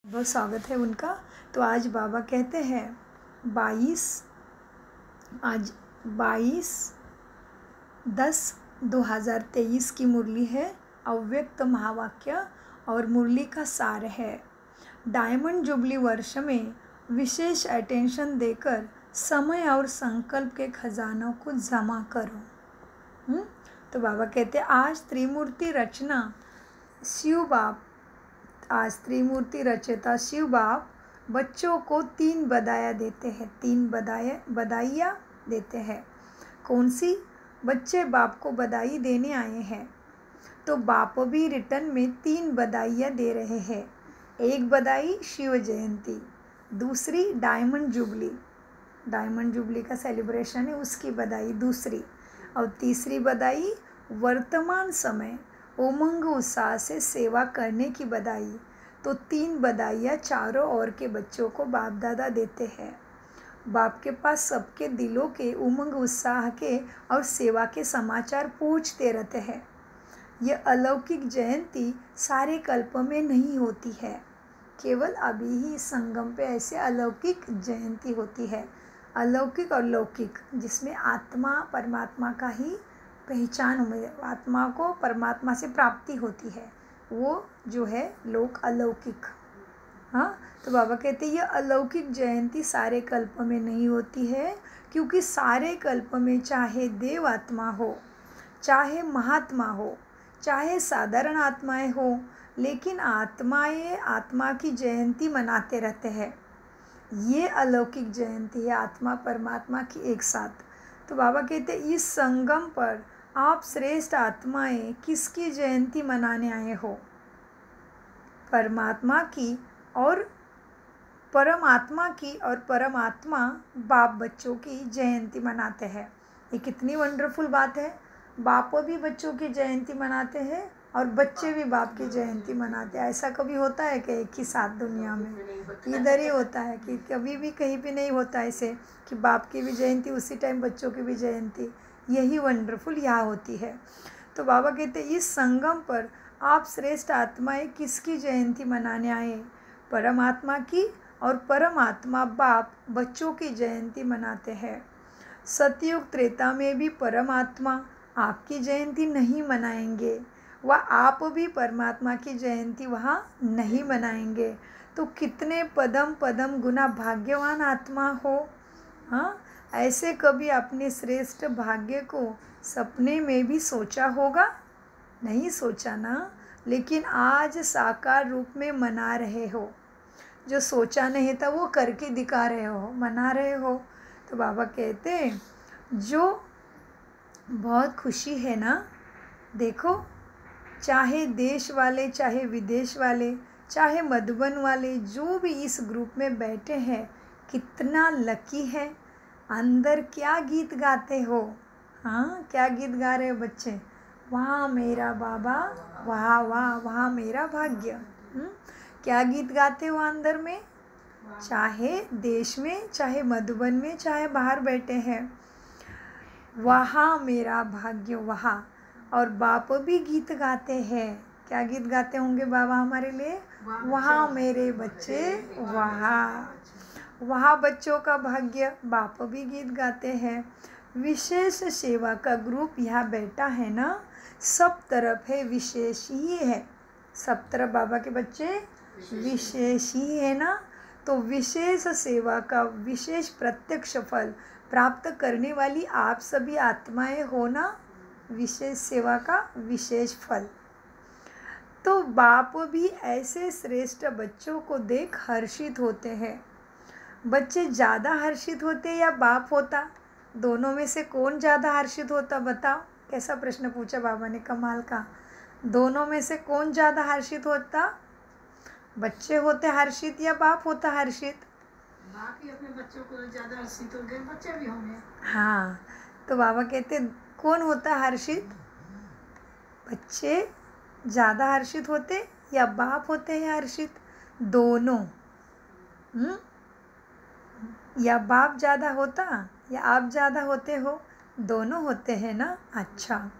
बहुत स्वागत है उनका। तो आज बाबा कहते हैं 22/10/2023 की मुरली है। अव्यक्त महावाक्य और मुरली का सार है, डायमंड जुबली वर्ष में विशेष अटेंशन देकर समय और संकल्प के खजानों को जमा करो। तो बाबा कहते हैं आज त्रिमूर्ति रचना शिव बाप, आज त्रिमूर्ति रचयिता शिव बाप बच्चों को 3 बधाइयाँ देते हैं। 3 बधाइयाँ देते हैं। कौन सी? बच्चे बाप को बधाई देने आए हैं, तो बाप भी रिटर्न में 3 बधाइयाँ दे रहे हैं। एक बधाई शिव जयंती, दूसरी डायमंड जुबली का सेलिब्रेशन है उसकी बधाई दूसरी, और तीसरी बधाई वर्तमान समय उमंग उत्साह से सेवा करने की बधाई। तो 3 बधाइयाँ चारों ओर के बच्चों को बाप दादा देते हैं। बाप के पास सबके दिलों के उमंग उत्साह के और सेवा के समाचार पूछते रहते हैं। ये अलौकिक जयंती सारे कल्प में नहीं होती है, केवल अभी ही संगम पे ऐसे अलौकिक जयंती होती है। अलौकिक और लौकिक, जिसमें आत्मा परमात्मा का ही पहचान, आत्मा को परमात्मा से प्राप्ति होती है, वो जो है लोक अलौकिक। हाँ, तो बाबा कहते हैं ये अलौकिक जयंती सारे कल्प में नहीं होती है, क्योंकि सारे कल्प में चाहे देव आत्मा हो, चाहे महात्मा हो, चाहे साधारण आत्माएं हो, लेकिन आत्माएं आत्मा की जयंती मनाते रहते हैं। ये अलौकिक जयंती है आत्मा परमात्मा की एक साथ। तो बाबा कहते हैं इस संगम पर आप श्रेष्ठ आत्माएं किसकी जयंती मनाने आए हो? परमात्मा की और परमात्मा की, और परमात्मा बाप बच्चों की जयंती मनाते हैं। ये कितनी वंडरफुल बात है। बाप भी बच्चों की जयंती मनाते हैं और बच्चे भी बाप की जयंती मनाते हैं। ऐसा कभी होता है कि एक ही साथ दुनिया में? इधर ही होता है कि कभी भी कहीं भी नहीं होता ऐसे कि बाप की भी जयंती उसी टाइम बच्चों की भी जयंती। यही वंडरफुल यहाँ होती है। तो बाबा कहते हैं इस संगम पर आप श्रेष्ठ आत्माएं किसकी जयंती मनाने आए? परमात्मा की, और परमात्मा बाप बच्चों की जयंती मनाते हैं। सतयुग त्रेता में भी परमात्मा आपकी जयंती नहीं मनाएंगे, वह आप भी परमात्मा की जयंती वहाँ नहीं मनाएंगे। तो कितने पदम पदम गुना भाग्यवान आत्मा हो। हाँ, ऐसे कभी अपने श्रेष्ठ भाग्य को सपने में भी सोचा होगा? नहीं सोचा ना, लेकिन आज साकार रूप में मना रहे हो। जो सोचा नहीं था वो करके दिखा रहे हो, मना रहे हो। तो बाबा कहते हैं जो बहुत खुशी है ना, देखो चाहे देश वाले, चाहे विदेश वाले, चाहे मधुबन वाले, जो भी इस ग्रुप में बैठे हैं, कितना लकी है। अंदर क्या गीत गाते हो? हाँ, क्या गीत गा रहे हो बच्चे? वाह मेरा बाबा, वाह वाह वाह मेरा भाग्य। क्या गीत गाते हो अंदर में? चाहे देश में, चाहे मधुबन में, चाहे बाहर बैठे हैं, वाह मेरा भाग्य वाह। और बाप भी गीत गाते हैं। क्या गीत गाते होंगे बाबा हमारे लिए? वाह मेरे बच्चे वाह, वहाँ बच्चों का भाग्य। बाप भी गीत गाते हैं। विशेष सेवा का ग्रुप यहाँ बैठा है ना, सब तरफ है विशेष ही है। सब तरफ बाबा के बच्चे विशेष ही है ना। तो विशेष सेवा का विशेष प्रत्यक्ष फल प्राप्त करने वाली आप सभी आत्माएं हो ना, विशेष सेवा का विशेष फल। तो बाप भी ऐसे श्रेष्ठ बच्चों को देख हर्षित होते हैं। बच्चे ज़्यादा हर्षित होते या बाप होता? दोनों में से कौन ज़्यादा हर्षित होता बताओ? कैसा प्रश्न पूछा बाबा ने, कमाल का। दोनों में से कौन ज़्यादा हर्षित होता? बच्चे होते हर्षित या बाप होता हर्षित? बाप ही अपने बच्चों को ज़्यादा हर्षित होंगे, बच्चे भी होंगे। हाँ, तो बाबा कहते कौन होता हर्षित? बच्चे ज़्यादा हर्षित होते या बाप होते हैं हर्षित? दोनों। या बाप ज़्यादा होता या आप ज़्यादा होते हो? दोनों होते हैं ना। अच्छा,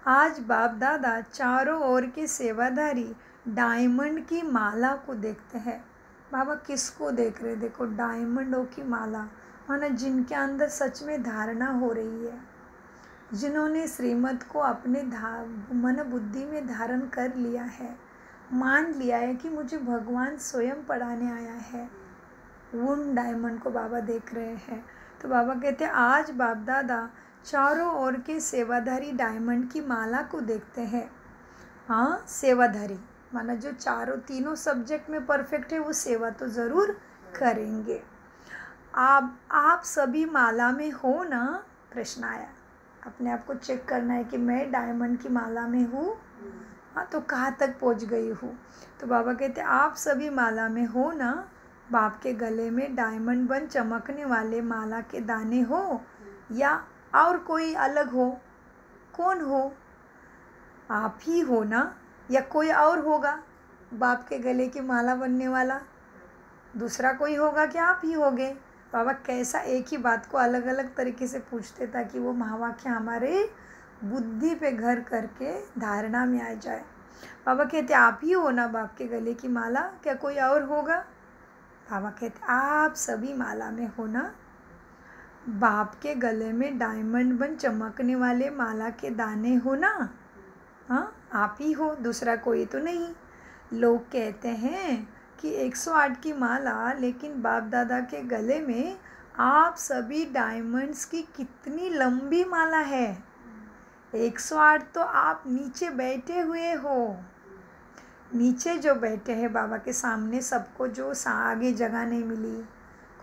आज बाप दादा चारों ओर के सेवाधारी डायमंड की माला को देखते हैं। बाबा किसको देख रहे? देखो डायमंडों की माला, माना जिनके अंदर सच में धारणा हो रही है, जिन्होंने श्रीमत को अपने मन बुद्धि में धारण कर लिया है, मान लिया है कि मुझे भगवान स्वयं पढ़ाने आया है, उन डायमंड को बाबा देख रहे हैं। तो बाबा कहते हैं आज बाप दादा चारों ओर के सेवाधारी डायमंड की माला को देखते हैं। हाँ, सेवाधारी माना जो तीनों सब्जेक्ट में परफेक्ट है, वो सेवा तो ज़रूर करेंगे। आप सभी माला में हो ना? प्रश्न आया, अपने आप को चेक करना है कि मैं डायमंड की माला में हूँ। हाँ, तो कहाँ तक पहुँच गई हूँ? तो बाबा कहते आप सभी माला में हो ना? बाप के गले में डायमंड बन चमकने वाले माला के दाने हो या और कोई अलग हो? कौन हो? आप ही हो ना, या कोई और होगा बाप के गले की माला बनने वाला? दूसरा कोई होगा कि आप ही होगे? बाबा कैसा एक ही बात को अलग अलग तरीके से पूछते ताकि वो महावाक्य हमारे बुद्धि पे घर करके धारणा में आ जाए। बाबा कहते आप ही हो ना बाप के गले की माला, क्या कोई और होगा? बाबा कहते आप सभी माला में हो ना? बाप के गले में डायमंड बन चमकने वाले माला के दाने हो ना? हाँ, आप ही हो, दूसरा कोई तो नहीं। लोग कहते हैं कि 108 की माला, लेकिन बाप दादा के गले में आप सभी डायमंड्स की कितनी लंबी माला है। 108 तो आप नीचे बैठे हुए हो, नीचे जो बैठे हैं बाबा के सामने, सबको जो आगे जगह नहीं मिली,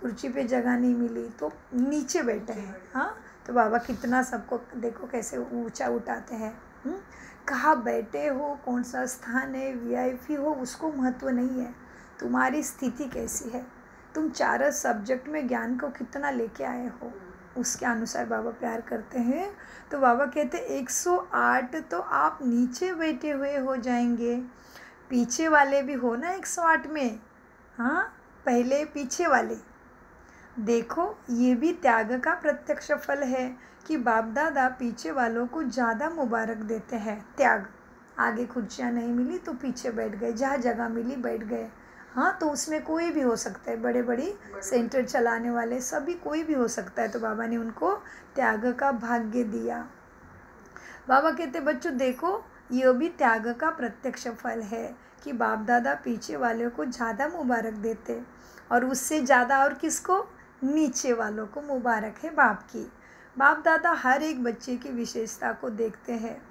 कुर्सी पे जगह नहीं मिली, तो नीचे बैठे हैं। हाँ, तो बाबा कितना सबको देखो कैसे ऊंचा उठाते हैं। कहाँ बैठे हो, कौन सा स्थान है, वीआईपी हो, उसको महत्व नहीं है, तुम्हारी स्थिति कैसी है, तुम चारों सब्जेक्ट में ज्ञान को कितना लेके आए हो, उसके अनुसार बाबा प्यार करते हैं। तो बाबा कहते 108 तो आप नीचे बैठे हुए हो जाएंगे, पीछे वाले भी हो ना 108 में। हाँ, पहले पीछे वाले देखो, ये भी त्याग का प्रत्यक्ष फल है कि बाप दादा पीछे वालों को ज़्यादा मुबारक देते हैं। त्याग, आगे कुर्सियाँ नहीं मिली तो पीछे बैठ गए, जहाँ जगह मिली बैठ गए। हाँ, तो उसमें कोई भी हो सकता है, बड़े बड़ी सेंटर चलाने वाले सभी कोई भी हो सकता है। तो बाबा ने उनको त्याग का भाग्य दिया। बाबा कहते बच्चों देखो, ये भी त्याग का प्रत्यक्ष फल है कि बाप दादा पीछे वालों को ज़्यादा मुबारक देते, और उससे ज़्यादा और किसको? नीचे वालों को मुबारक है बाप की। बाप दादा हर एक बच्चे की विशेषता को देखते हैं,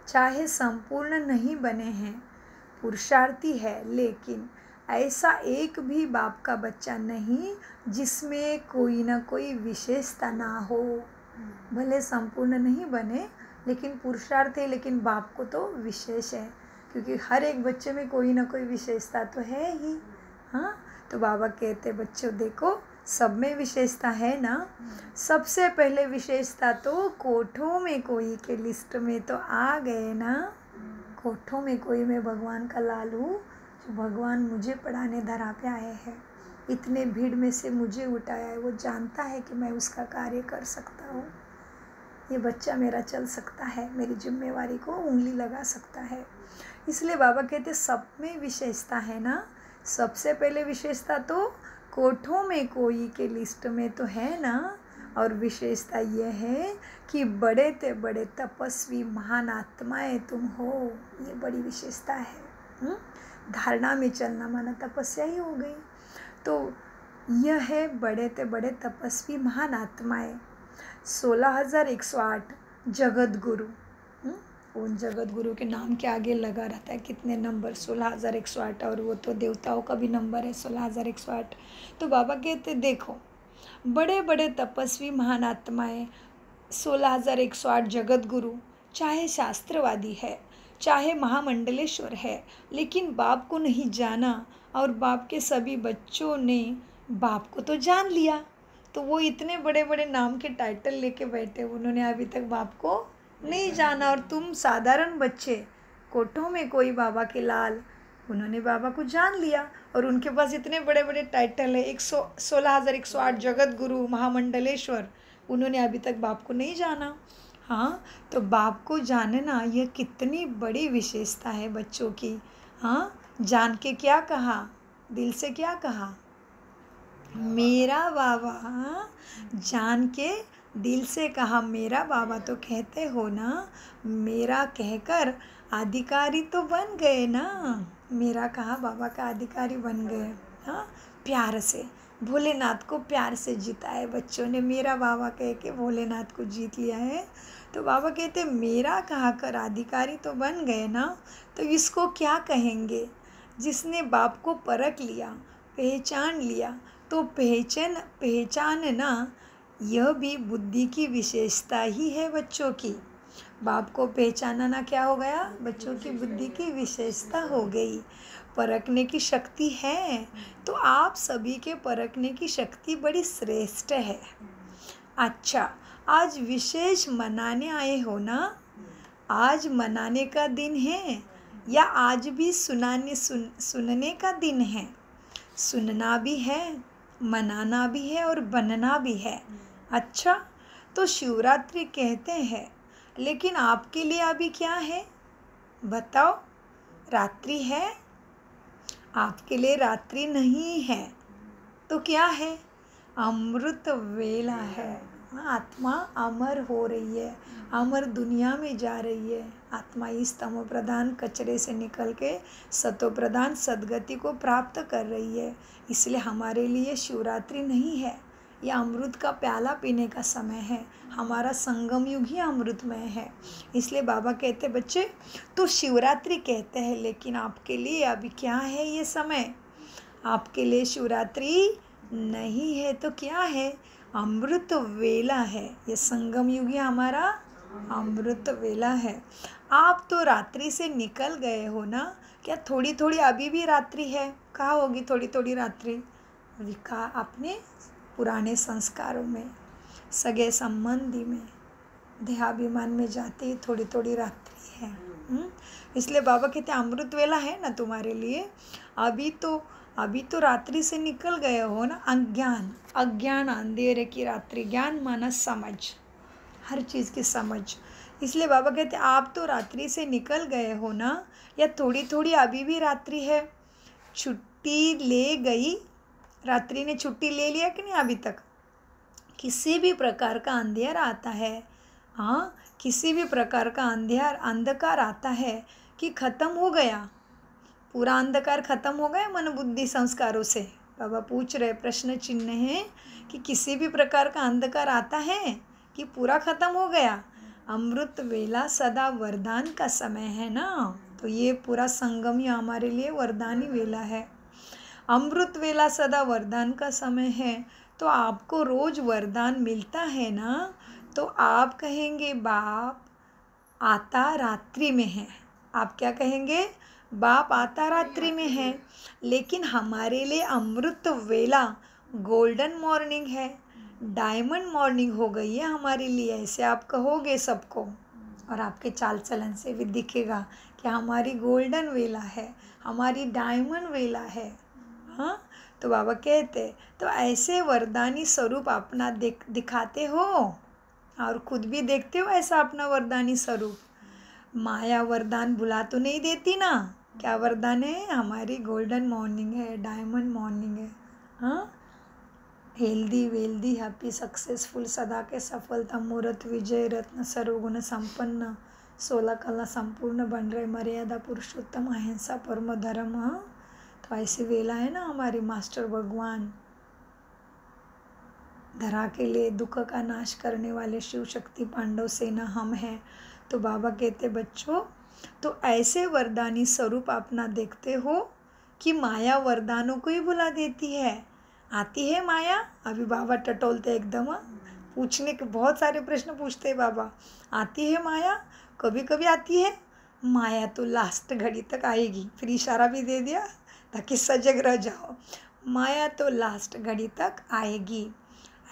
चाहे संपूर्ण नहीं बने हैं, पुरुषार्थी है, लेकिन ऐसा एक भी बाप का बच्चा नहीं जिसमें कोई ना कोई विशेषता ना हो। भले संपूर्ण नहीं बने लेकिन पुरुषार्थ है, लेकिन बाप को तो विशेष है, क्योंकि हर एक बच्चे में कोई ना कोई विशेषता तो है ही। हाँ, तो बाबा कहते बच्चों देखो, सब में विशेषता है ना। सबसे पहले विशेषता तो कोठों में कोई के लिस्ट में तो आ गए ना। कोठों में कोई मैं भगवान का लाल हूँ, जो भगवान मुझे पढ़ाने धरा पे आए हैं, इतने भीड़ में से मुझे उठाया है, वो जानता है कि मैं उसका कार्य कर सकता हूँ, ये बच्चा मेरा चल सकता है, मेरी जिम्मेवारी को उंगली लगा सकता है। इसलिए बाबा कहते सब में विशेषता है ना। सबसे पहले विशेषता तो कोठों में कोई के लिस्ट में तो है ना, और विशेषता यह है कि बड़े ते बड़े तपस्वी महान आत्माएं तुम हो, ये बड़ी विशेषता है। धारणा में चलना माना तपस्या ही हो गई। तो यह है बड़े ते बड़े तपस्वी महान आत्माएं। 16,108 जगत गुरु, उन जगत गुरु के नाम के आगे लगा रहता है कितने नंबर, 16,108, और वो तो देवताओं का भी नंबर है 16,108। तो बाबा कहते देखो, बड़े बड़े तपस्वी महान आत्माएं 16,108 जगत गुरु, चाहे शास्त्रवादी है, चाहे महामंडलेश्वर है, लेकिन बाप को नहीं जाना, और बाप के सभी बच्चों ने बाप को तो जान लिया, तो वो इतने बड़े बड़े नाम के टाइटल लेके बैठे, उन्होंने अभी तक बाप को नहीं जाना। और तुम साधारण बच्चे, कोठों में कोई बाबा के लाल, उन्होंने बाबा को जान लिया, और उनके पास इतने बड़े बड़े टाइटल है, 16,108 जगत गुरु महामंडलेश्वर, उन्होंने अभी तक बाप को नहीं जाना। हाँ, तो बाप को जानना यह कितनी बड़ी विशेषता है बच्चों की। हाँ, जान के क्या कहा, दिल से क्या कहा? मेरा बाबा। जान के दिल से कहा मेरा बाबा, तो कहते हो ना मेरा कहकर अधिकारी तो बन गए ना। मेरा कहा बाबा का अधिकारी बन गए। हाँ, प्यार से भोलेनाथ को प्यार से जीता है बच्चों ने, मेरा बाबा कह के भोलेनाथ को जीत लिया है। तो बाबा कहते मेरा कहा कर अधिकारी तो बन गए ना, तो इसको क्या कहेंगे? जिसने बाप को परख लिया, पहचान लिया, तो पहचानना यह भी बुद्धि की विशेषता ही है बच्चों की। बाप को पहचानना क्या हो गया? बच्चों की बुद्धि की विशेषता हो गई। परखने की शक्ति है, तो आप सभी के परखने की शक्ति बड़ी श्रेष्ठ है। अच्छा, आज विशेष मनाने आए हो ना? आज मनाने का दिन है या आज भी सुनने का दिन है? सुनना भी है, मनाना भी है और बनना भी है। अच्छा, तो शिवरात्रि कहते हैं, लेकिन आपके लिए अभी क्या है बताओ? रात्रि है? आपके लिए रात्रि नहीं है, तो क्या है? अमृत वेला है। आत्मा अमर हो रही है, अमर दुनिया में जा रही है। आत्मा इस तमो प्रधान कचरे से निकल के सतो प्रधान सद्गति को प्राप्त कर रही है। इसलिए हमारे लिए शिवरात्रि नहीं है, यह अमृत का प्याला पीने का समय है। हमारा संगम युग ही अमृतमय है। इसलिए बाबा कहते बच्चे, तो शिवरात्रि कहते हैं, लेकिन आपके लिए अभी क्या है ये समय? आपके लिए शिवरात्रि नहीं है, तो क्या है? अमृत वेला है। ये संगम युग ही हमारा अमृत वेला है। आप तो रात्रि से निकल गए हो ना? क्या थोड़ी थोड़ी अभी भी रात्रि है? कहाँ होगी थोड़ी थोड़ी रात्रि? विकार अपने पुराने संस्कारों में, सगे संबंधी में, देहाभिमान में जाते ही थोड़ी थोड़ी रात्रि है। इसलिए बाबा कहते अमृत वेला है ना तुम्हारे लिए। अभी तो रात्रि से निकल गए हो ना। अज्ञान अंधेरे की रात्रि, ज्ञान माना समझ, हर चीज़ की समझ। इसलिए बाबा कहते आप तो रात्रि से निकल गए हो ना, या थोड़ी थोड़ी अभी भी रात्रि है? छुट्टी ले गई, रात्रि ने छुट्टी ले लिया कि नहीं अभी तक? किसी भी प्रकार का अंधेरा आता है, हाँ, किसी भी प्रकार का अंधकार आता है कि ख़त्म हो गया, पूरा अंधकार ख़त्म हो गया मन बुद्धि संस्कारों से? बाबा पूछ रहे, प्रश्न चिन्ह है कि किसी भी प्रकार का अंधकार आता है कि पूरा ख़त्म हो गया? अमृत वेला सदा वरदान का समय है ना, तो ये पूरा संगम ही हमारे लिए वरदानी वेला है। अमृत वेला सदा वरदान का समय है, तो आपको रोज़ वरदान मिलता है ना, तो आप कहेंगे बाप आता रात्रि में है। आप क्या कहेंगे? बाप आता रात्रि में है। लेकिन हमारे लिए अमृत वेला गोल्डन मॉर्निंग है, डायमंड मॉर्निंग हो गई है हमारे लिए, ऐसे आप कहोगे सबको, और आपके चाल चलन से भी दिखेगा कि हमारी गोल्डन वेला है, हमारी डायमंड वेला है। हाँ, तो बाबा कहते तो ऐसे वरदानी स्वरूप अपना दिखाते हो और खुद भी देखते हो ऐसा अपना वरदानी स्वरूप। माया वरदान भुला तो नहीं देती ना? क्या वरदान है? हमारी गोल्डन मॉर्निंग है, डायमंड मॉर्निंग है। हाँ, हेल्दी वेल्दी हैप्पी सक्सेसफुल सदा के सफलता मुहूर्त विजय रत्न सर्वगुण संपन्न 16 कला संपूर्ण बन रहे मर्यादा पुरुषोत्तम अहिंसा परम धर्म। तो ऐसी वेला है ना हमारी। मास्टर भगवान धरा के लिए दुख का नाश करने वाले शिव शक्ति पांडव सेना हम हैं। तो बाबा कहते बच्चों, तो ऐसे वरदानी स्वरूप अपना देखते हो कि माया वरदानों को ही भुला देती है। आती है माया? अभी बाबा टटोलते एकदम, पूछने के बहुत सारे प्रश्न पूछते हैं बाबा। आती है माया? कभी कभी आती है माया, तो लास्ट घड़ी तक आएगी। फिर इशारा भी दे दिया ताकि सजग रह जाओ, माया तो लास्ट घड़ी तक आएगी।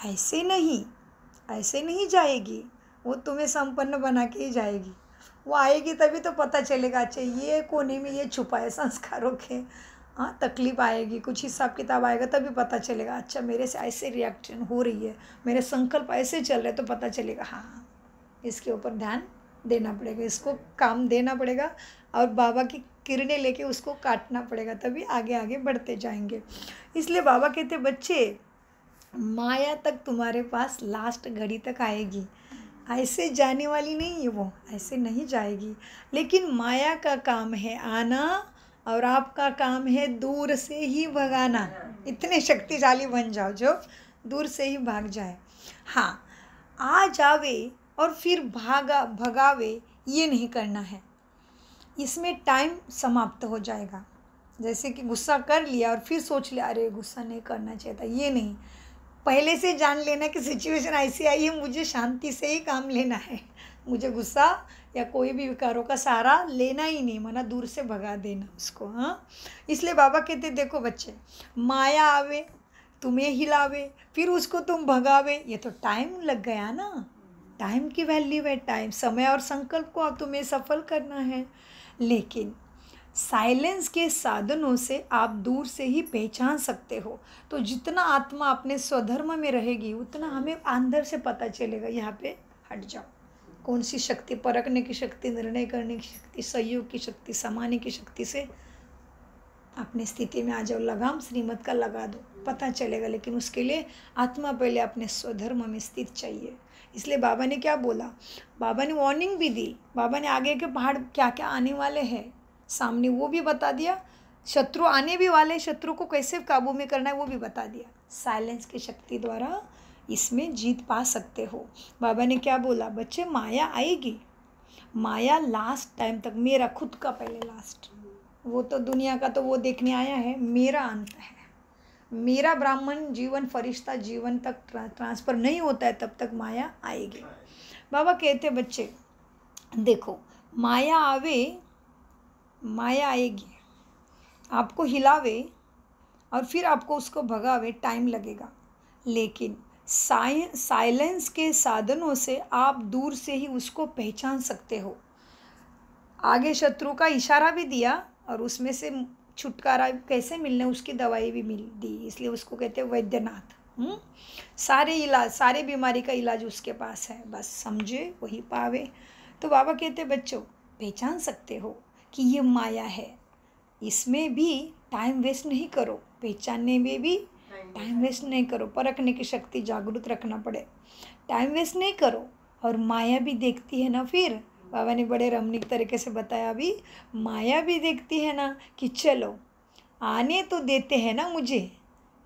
ऐसे नहीं जाएगी, वो तुम्हें संपन्न बना के ही जाएगी। वो आएगी तभी तो पता चलेगा, अच्छा ये कोने में ये छुपा है संस्कारों के। हाँ, तकलीफ आएगी, कुछ हिसाब किताब आएगा, तभी पता चलेगा, अच्छा मेरे से ऐसे रिएक्शन हो रही है, मेरे संकल्प ऐसे चल रहे, तो पता चलेगा हाँ इसके ऊपर ध्यान देना पड़ेगा, इसको काम देना पड़ेगा। और बाबा की किरणें लेके उसको काटना पड़ेगा, तभी आगे आगे बढ़ते जाएंगे। इसलिए बाबा कहते बच्चे, माया तक तुम्हारे पास लास्ट घड़ी तक आएगी, ऐसे जाने वाली नहीं है वो, ऐसे नहीं जाएगी। लेकिन माया का काम है आना और आपका काम है दूर से ही भगाना। इतने शक्तिशाली बन जाओ जो दूर से ही भाग जाए। हाँ, आ जावे और फिर भगावे, ये नहीं करना है। इसमें टाइम समाप्त हो जाएगा। जैसे कि गुस्सा कर लिया और फिर सोच लिया अरे गुस्सा नहीं करना चाहिए था, ये नहीं। पहले से जान लेना कि सिचुएशन ऐसी आई है, मुझे शांति से ही काम लेना है, मुझे गुस्सा या कोई भी विकारों का सहारा लेना ही नहीं, माना दूर से भगा देना उसको। हाँ, इसलिए बाबा कहते देखो बच्चे, माया आवे तुम्हें हिलावे फिर उसको तुम भगावे, ये तो टाइम लग गया ना। टाइम की वैल्यू है, टाइम, समय और संकल्प को अब तुम्हें सफल करना है। लेकिन साइलेंस के साधनों से आप दूर से ही पहचान सकते हो। तो जितना आत्मा अपने स्वधर्म में रहेगी उतना हमें अंदर से पता चलेगा। यहाँ पे हट जाओ, कौन सी शक्ति, परखने की शक्ति, निर्णय करने की शक्ति, सहयोग की शक्ति, समाने की शक्ति से अपनी स्थिति में आ जाओ। लगाम श्रीमत का लगा दो, पता चलेगा। लेकिन उसके लिए आत्मा पहले अपने स्वधर्म में स्थित चाहिए। इसलिए बाबा ने क्या बोला, बाबा ने वार्निंग भी दी। बाबा ने आगे के पहाड़ क्या क्या आने वाले हैं सामने वो भी बता दिया, शत्रु आने भी वाले, शत्रु को कैसे काबू में करना है वो भी बता दिया। साइलेंस की शक्ति द्वारा इसमें जीत पा सकते हो। बाबा ने क्या बोला, बच्चे माया आएगी, माया लास्ट टाइम तक, मेरा खुद का पहले लास्ट, वो तो दुनिया का तो वो देखने आया है, मेरा अंत है। मेरा ब्राह्मण जीवन, फरिश्ता जीवन तक ट्रांसफ़र नहीं होता है तब तक माया आएगी। बाबा कहते बच्चे देखो, माया आवे, माया आएगी, आपको हिलावे और फिर आपको उसको भगावे, टाइम लगेगा। लेकिन साइलेंस के साधनों से आप दूर से ही उसको पहचान सकते हो। आगे शत्रु का इशारा भी दिया और उसमें से छुटकारा कैसे मिलने, उसकी दवाई भी मिल दी। इसलिए उसको कहते हैं वैद्यनाथ। सारे इलाज, सारे बीमारी का इलाज उसके पास है, बस समझे वही पावे। तो बाबा कहते बच्चों, पहचान सकते हो कि ये माया है, इसमें भी टाइम वेस्ट नहीं करो, पहचानने में भी टाइम वेस्ट नहीं करो। परखने की शक्ति जागरूक रखना पड़े, टाइम वेस्ट नहीं करो। और माया भी देखती है ना, फिर बाबा ने बड़े रमणीक तरीके से बताया, अभी माया भी देखती है ना कि चलो आने तो देते हैं ना मुझे,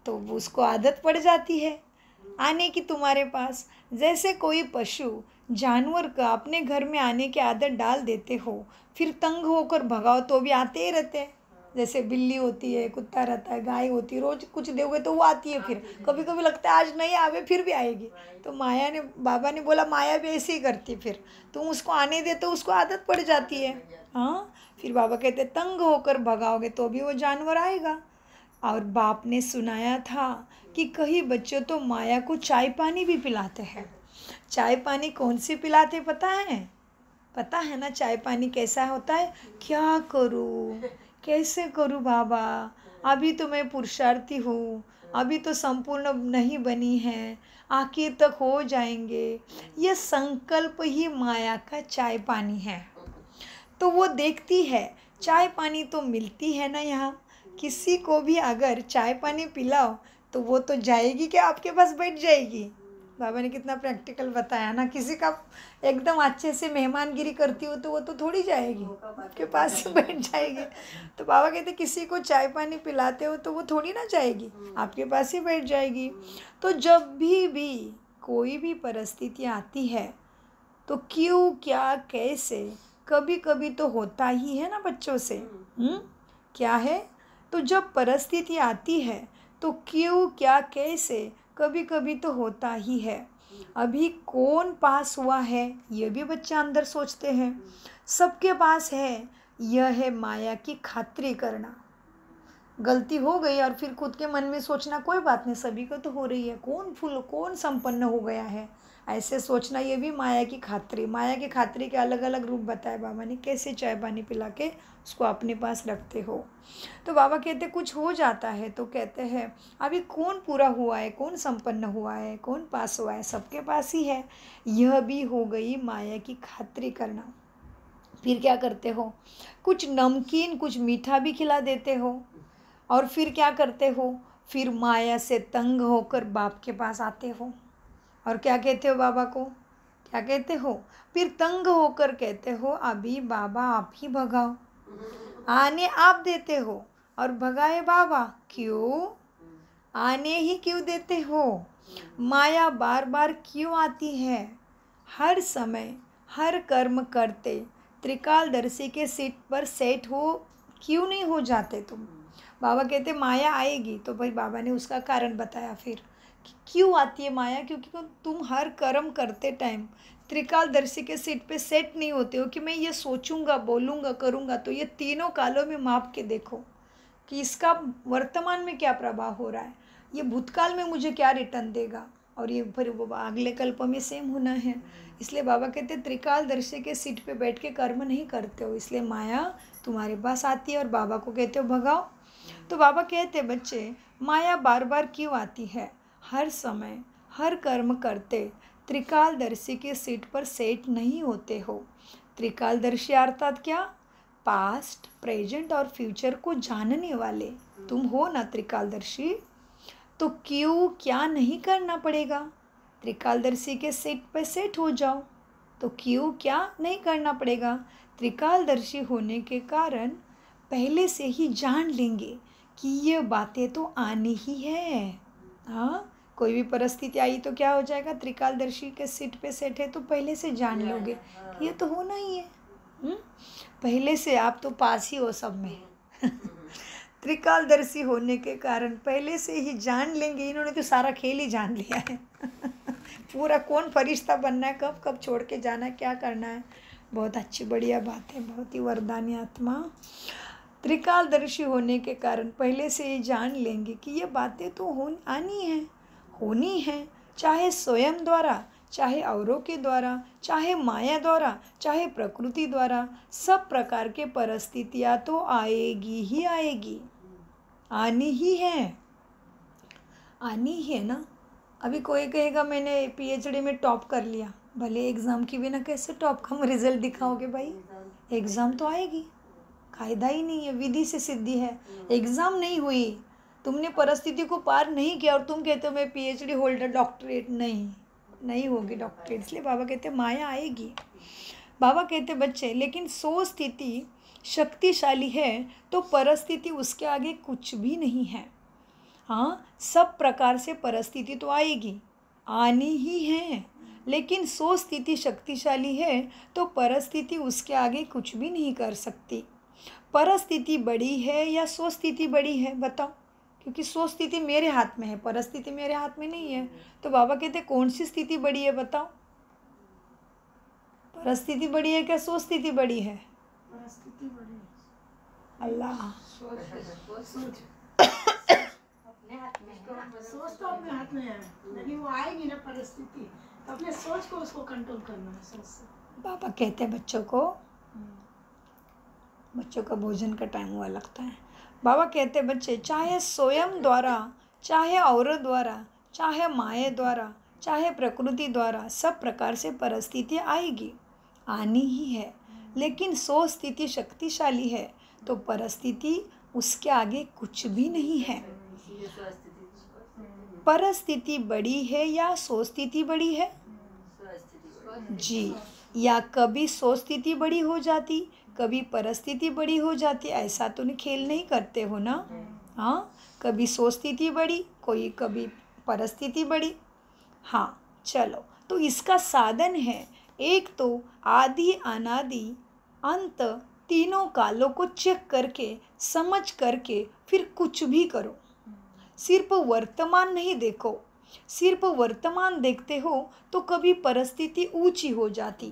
तो उसको आदत पड़ जाती है आने की तुम्हारे पास। जैसे कोई पशु जानवर का अपने घर में आने की आदत डाल देते हो, फिर तंग होकर भगाओ तो भी आते ही रहते हैं। जैसे बिल्ली होती है, कुत्ता रहता है, गाय होती है, रोज़ कुछ दोगे तो वो आती है, फिर कभी कभी लगता है आज नहीं आवे फिर भी आएगी। तो माया ने, बाबा ने बोला माया भी ऐसे ही करती, फिर तुम उसको आने दे तो उसको आदत पड़ जाती है। हाँ, फिर बाबा कहते तंग होकर भगाओगे तो भी वो जानवर आएगा। और बाप ने सुनाया था कि कई बच्चे तो माया को चाय पानी भी पिलाते हैं। चाय पानी कौन सी पिलाते पता है? पता है ना चाय पानी कैसा होता है? क्या करूँ, कैसे करूँ बाबा, अभी तो मैं पुरुषार्थी हूँ, अभी तो संपूर्ण नहीं बनी है, आखिर तक हो जाएंगे। ये संकल्प ही माया का चाय पानी है। तो वो देखती है चाय पानी तो मिलती है ना यहाँ, किसी को भी अगर चाय पानी पिलाओ तो वो तो जाएगी क्या, आपके पास बैठ जाएगी। बाबा ने कितना प्रैक्टिकल बताया ना, किसी का एकदम अच्छे से मेहमानगिरी करती हो तो वो तो थोड़ी जाएगी, आपके पास ही बैठ जाएगी। तो बाबा कहते किसी को चाय पानी पिलाते हो तो वो थोड़ी ना जाएगी, आपके पास ही बैठ जाएगी। तो जब भी कोई भी परिस्थिति आती है तो क्यों, क्या, कैसे, कभी कभी तो होता ही है ना बच्चों से। क्या है? तो जब परिस्थिति आती है तो क्यों, क्या, कैसे, कभी कभी तो होता ही है। अभी कौन पास हुआ है ये भी बच्चे अंदर सोचते हैं, सबके पास है। यह है माया की खातिरी करना। गलती हो गई और फिर खुद के मन में सोचना कोई बात नहीं, सभी को तो हो रही है, कौन फुल, कौन संपन्न हो गया है, ऐसे सोचना, ये भी माया की खातिरी। माया की खातिरी के अलग अलग रूप बताए बाबा ने, कैसे चाय पानी पिला के उसको अपने पास रखते हो। तो बाबा कहते कुछ हो जाता है तो कहते हैं अभी कौन पूरा हुआ है, कौन संपन्न हुआ है, कौन पास हुआ है, सबके पास ही है। यह भी हो गई माया की खातिरी करना। फिर क्या करते हो, कुछ नमकीन कुछ मीठा भी खिला देते हो। और फिर क्या करते हो, फिर माया से तंग होकर बाप के पास आते हो और क्या कहते हो बाबा को, क्या कहते हो, फिर तंग होकर कहते हो अभी बाबा आप ही भगाओ। आने आप देते हो और भगाए बाबा, क्यों, आने ही क्यों देते हो, माया बार बार क्यों आती है, हर समय हर कर्म करते त्रिकालदर्शी के सीट पर सेट हो क्यों नहीं हो जाते तुम। बाबा कहते माया आएगी, तो भाई बाबा ने उसका कारण बताया फिर कि क्यों आती है माया, क्योंकि तुम हर कर्म करते टाइम त्रिकालदर्शी के सीट पे सेट नहीं होते हो कि मैं ये सोचूंगा बोलूँगा करूँगा। तो ये तीनों कालों में माप के देखो कि इसका वर्तमान में क्या प्रभाव हो रहा है, ये भूतकाल में मुझे क्या रिटर्न देगा, और ये फिर वो अगले कल्प में सेम होना है। इसलिए बाबा कहते त्रिकालदर्शी के सीट पे बैठ के कर्म नहीं करते हो, इसलिए माया तुम्हारे पास आती है और बाबा को कहते हो भगाओ। तो बाबा कहते बच्चे माया बार बार क्यों आती है, हर समय हर कर्म करते त्रिकालदर्शी के सीट पर सेट नहीं होते हो। त्रिकालदर्शी अर्थात क्या, पास्ट प्रेजेंट और फ्यूचर को जानने वाले तुम हो ना त्रिकालदर्शी। तो क्यों क्या नहीं करना पड़ेगा, त्रिकालदर्शी के सीट पर सेट हो जाओ। तो क्यों क्या नहीं करना पड़ेगा, त्रिकालदर्शी होने के कारण पहले से ही जान लेंगे कि ये बातें तो आनी ही है। हाँ, कोई भी परिस्थिति आई तो क्या हो जाएगा, त्रिकालदर्शी के सीट पे सेट है तो पहले से जान लोगे कि ये तो होना ही है। पहले से आप तो पास ही हो सब में त्रिकालदर्शी होने के कारण पहले से ही जान लेंगे, इन्होंने तो सारा खेल ही जान लिया है पूरा कौन फरिश्ता बनना है, कब कब छोड़ के जाना है, क्या करना है। बहुत अच्छी बढ़िया बात है, बहुत ही वरदानी आत्मा। त्रिकालदर्शी होने के कारण पहले से ही जान लेंगे कि ये बातें तो होनी है, चाहे स्वयं द्वारा, चाहे औरों के द्वारा, चाहे माया द्वारा, चाहे प्रकृति द्वारा, सब प्रकार के परिस्थितियाँ तो आएगी ही आएगी, आनी ही है ना। अभी कोई कहेगा मैंने पीएचडी में टॉप कर लिया, भले एग्ज़ाम की बिना कैसे टॉप का रिजल्ट दिखाओगे भाई, एग्ज़ाम तो आएगी, कायदा ही नहीं है, विधि से सिद्धि है। एग्ज़ाम नहीं हुई, तुमने परिस्थिति को पार नहीं किया और तुम कहते हो मैं पीएचडी होल्डर डॉक्टरेट, नहीं होगी डॉक्टरेट। इसलिए बाबा कहते माया आएगी। बाबा कहते बच्चे लेकिन सो स्थिति शक्तिशाली है तो परिस्थिति उसके आगे कुछ भी नहीं है। हाँ, सब प्रकार से परिस्थिति तो आएगी, आनी ही है, लेकिन सो स्थिति शक्तिशाली है तो परिस्थिति उसके आगे कुछ भी नहीं कर सकती। परिस्थिति बड़ी है या सो स्थिति बड़ी है बताओ, क्योंकि सो स्थिति मेरे हाथ में है, परिस्थिति मेरे हाथ में नहीं है। तो बाबा कहते कौन सी स्थिति बड़ी है बताओ, परिस्थिति बड़ी है क्या सो स्थिति बड़ी है? परिस्थिति बड़ी है। अल्लाह सोच तो अपने हाथ में है, लेकिन वो आएगी ना परिस्थिति, तो अपने सोच को उसको कंट्रोल करना है, सोच से। बाबा कहते हैं बच्चों का भोजन का टाइम हुआ लगता है। बाबा कहते हैं बच्चे चाहे स्वयं द्वारा, चाहे औरों द्वारा, चाहे माया द्वारा, चाहे प्रकृति द्वारा, सब प्रकार से परिस्थितियाँ आएगी, आनी ही है, लेकिन सो स्थिति शक्तिशाली है तो परिस्थिति उसके आगे कुछ भी नहीं है। परिस्थिति बड़ी है या सो स्थिति बड़ी है जी, या कभी सो स्थिति बड़ी हो जाती, कभी परिस्थिति बड़ी हो जाती, ऐसा तो नहीं, खेल नहीं करते हो ना। हाँ, कभी सो स्थिति बड़ी, कोई कभी परिस्थिति बड़ी। हाँ चलो, तो इसका साधन है एक तो आदि अनादि अंत तीनों कालों को चेक करके समझ करके फिर कुछ भी करो। सिर्फ वर्तमान नहीं देखो, सिर्फ वर्तमान देखते हो तो कभी परिस्थिति ऊंची हो जाती